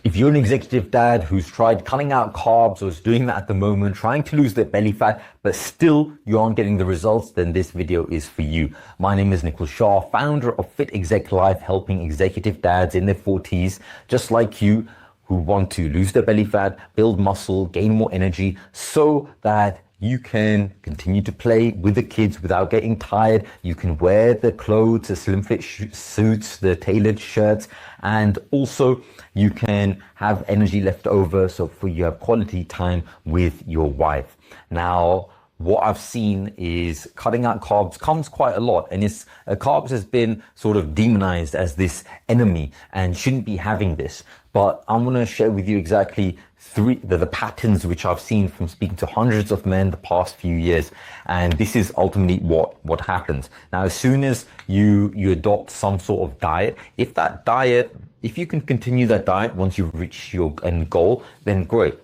If you're an executive dad who's tried cutting out carbs or is doing that at the moment, trying to lose their belly fat, but still you aren't getting the results, then this video is for you. My name is Nikhil Shah, founder of Fit Exec Life, helping executive dads in their 40s, just like you, who want to lose their belly fat, build muscle, gain more energy, so that you can continue to play with the kids without getting tired. You can wear the clothes, the slim fit suits, the tailored shirts, and also you can have energy left over so for you have quality time with your wife. Now, what I've seen is cutting out carbs comes quite a lot, and carbs has been sort of demonized as this enemy and shouldn't be having this. But I'm going to share with you exactly the patterns which I've seen from speaking to hundreds of men the past few years, and this is ultimately what happens. Now, as soon as you adopt some sort of diet, if you can continue that diet once you reach your end goal, then great.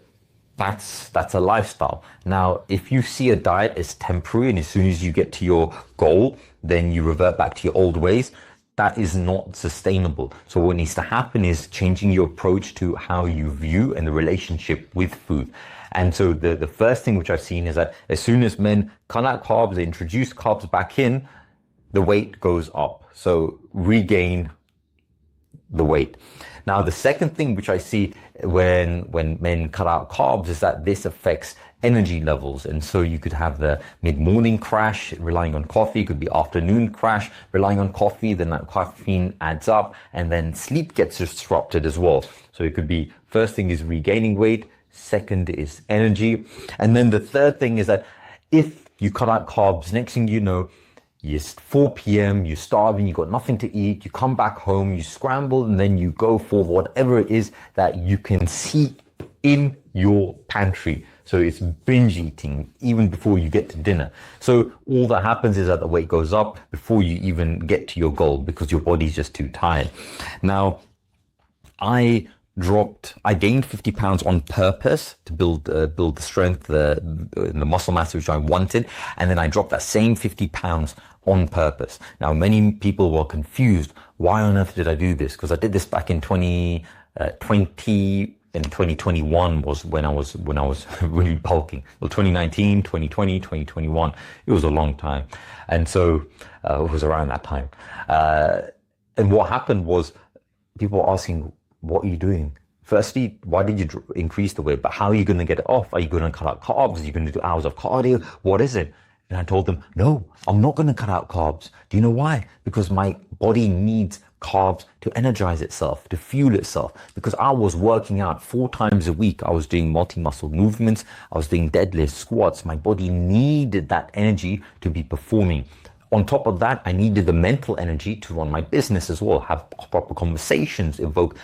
That's a lifestyle. Now, if you see a diet as temporary and as soon as you get to your goal, then you revert back to your old ways, that is not sustainable. So what needs to happen is changing your approach to how you view and the relationship with food. And so the first thing which I've seen is that as soon as men cut out carbs, they introduce carbs back in, the weight goes up. So regain the weight. Now, the second thing which I see when men cut out carbs is that this affects energy levels. And so you could have the mid-morning crash relying on coffee. It could be afternoon crash relying on coffee. Then that caffeine adds up and then sleep gets disrupted as well. So it could be first thing is regaining weight. Second is energy. And then the third thing is that if you cut out carbs, next thing you know, it's 4 p.m., you're starving, you got nothing to eat, you come back home, you scramble, and then you go for whatever it is that you can see in your pantry. So it's binge eating even before you get to dinner. So all that happens is that the weight goes up before you even get to your goal because your body's just too tired. Now, I gained 50 pounds on purpose to build the strength, the muscle mass which I wanted, and then I dropped that same 50 pounds on purpose. Now, many people were confused. Why on earth did I do this? Because I did this back in 2020 and 2021 was when I was really bulking. Well, 2019, 2020, 2021, it was a long time, and so it was around that time. And what happened was people were asking, what are you doing? Firstly, why did you increase the weight? But how are you going to get it off? Are you going to cut out carbs? Are you going to do hours of cardio? What is it? And I told them, no, I'm not going to cut out carbs. Do you know why? Because my body needs carbs to energize itself, to fuel itself. Because I was working out 4 times a week. I was doing multi-muscle movements. I was doing deadlifts, squats. My body needed that energy to be performing. On top of that, I needed the mental energy to run my business as well, have proper conversations, invoke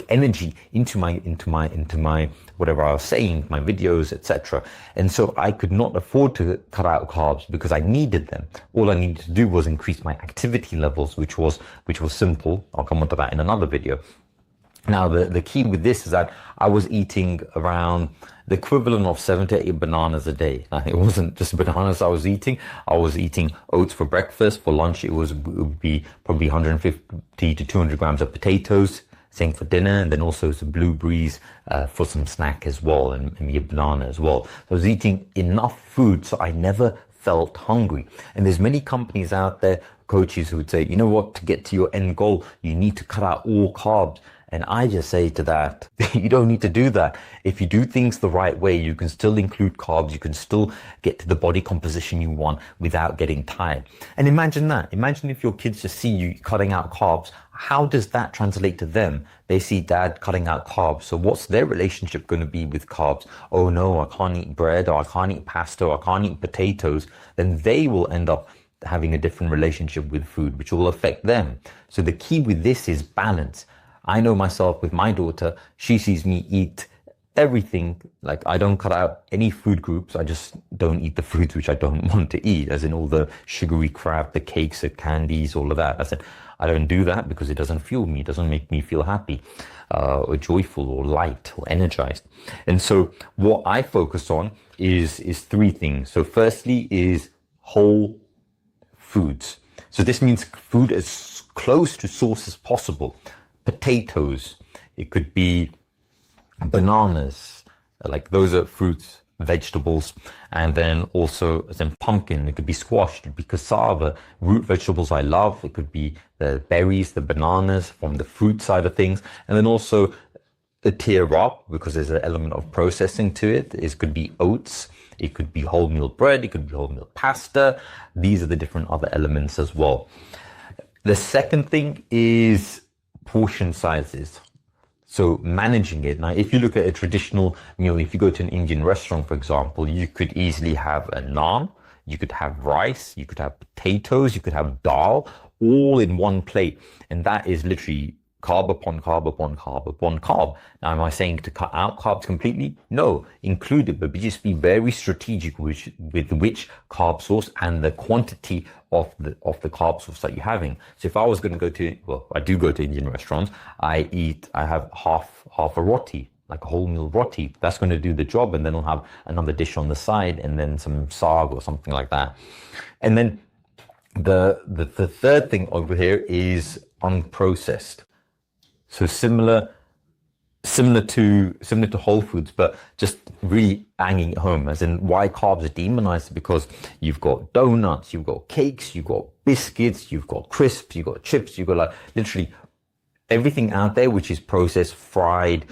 energy into my whatever I was saying, my videos, etc. And so I could not afford to cut out carbs because I needed them. All I needed to do was increase my activity levels, which was simple. I'll come onto that in another video. Now, the key with this is that I was eating around the equivalent of 7 to 8 bananas a day. Now, it wasn't just bananas I was eating oats for breakfast. For lunch, it would be probably 150 to 200 grams of potatoes. Same for dinner, and then also some blueberries for some snack as well, and maybe a banana as well. So I was eating enough food so I never felt hungry. And there's many companies out there, coaches who would say, you know what, to get to your end goal, you need to cut out all carbs. And I just say to that, you don't need to do that. If you do things the right way, you can still include carbs. You can still get to the body composition you want without getting tired. And imagine that. Imagine if your kids just see you cutting out carbs. How does that translate to them? They see dad cutting out carbs. So what's their relationship going to be with carbs? Oh no, I can't eat bread, or I can't eat pasta, or I can't eat potatoes. Then they will end up having a different relationship with food, which will affect them. So the key with this is balance. I know myself with my daughter, she sees me eat everything. Like, I don't cut out any food groups. I just don't eat the foods which I don't want to eat, as in all the sugary crap, the cakes, the candies, all of that. I said, I don't do that because it doesn't fuel me. It doesn't make me feel happy or joyful or light or energized. And so what I focus on is 3 things. So firstly is whole foods. So this means food as close to source as possible. potatoes, it could be bananas, like those are fruits, vegetables, and then also as in pumpkin, it could be squash, it could be cassava, root vegetables I love, it could be the berries, the bananas from the fruit side of things, and then also a tier up because there's an element of processing to it. It could be oats, it could be wholemeal bread, it could be wholemeal pasta. These are the different other elements as well. The second thing is portion sizes. So managing it. Now, if you look at a traditional meal, if you go to an Indian restaurant, for example, you could easily have a naan, you could have rice, you could have potatoes, you could have dal, all in one plate. And that is literally carb upon carb upon carb upon carb. Now, am I saying to cut out carbs completely? No, include it, but just be very strategic with which carb source and the quantity of the carb source that you're having. So if I was going to go to, well, I do go to Indian restaurants, I have half a roti, like a wholemeal roti. That's going to do the job, and then I'll have another dish on the side, and then some saag or something like that. And then the third thing over here is unprocessed. So similar to whole foods, but just really banging it home, as in why carbs are demonized, because you've got donuts, you've got cakes, you've got biscuits, you've got crisps, you've got chips, you've got like literally everything out there which is processed, fried,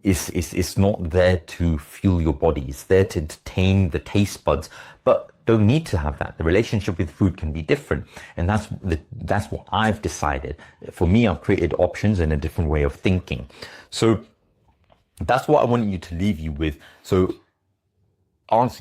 is not there to fuel your body. It's there to entertain the taste buds, but don't need to have that. The relationship with food can be different, and that's what I've decided. For me, I've created options and a different way of thinking. So that's what I want you to leave you with. So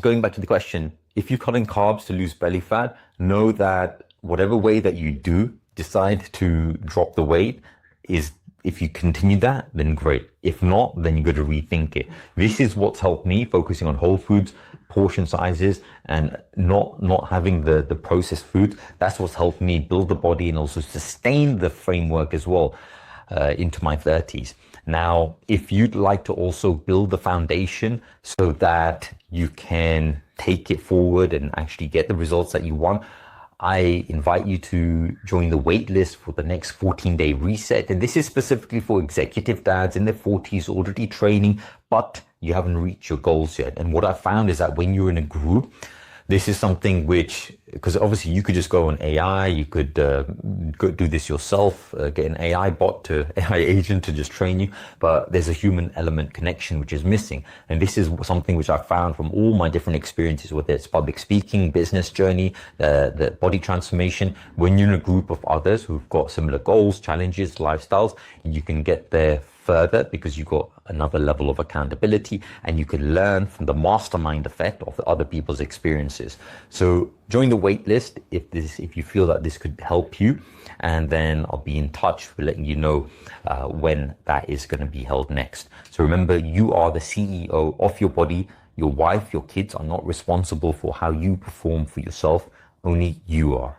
going back to the question, if you're cutting carbs to lose belly fat, know that whatever way that you do decide to drop the weight is, if you continue that, then great. If not, then you got to rethink it. This is what's helped me, focusing on whole foods, portion sizes, and not having the processed food. That's what's helped me build the body and also sustain the framework as well into my 30s. Now, if you'd like to also build the foundation so that you can take it forward and actually get the results that you want, I invite you to join the waitlist for the next 14-day reset. And this is specifically for executive dads in their 40s already training, but you haven't reached your goals yet. And what I found is that when you're in a group, this is something which, because obviously you could just go on AI, you could go do this yourself, get an AI bot AI agent to just train you, but there's a human element connection which is missing. And this is something which I found from all my different experiences, whether it's public speaking, business journey, the body transformation. When you're in a group of others who've got similar goals, challenges, lifestyles, you can get there further because you've got another level of accountability, and you can learn from the mastermind effect of the other people's experiences. So join the wait list if you feel that this could help you, and then I'll be in touch with letting you know when that is going to be held next. So remember, you are the CEO of your body. Your wife, your kids are not responsible for how you perform for yourself. Only you are.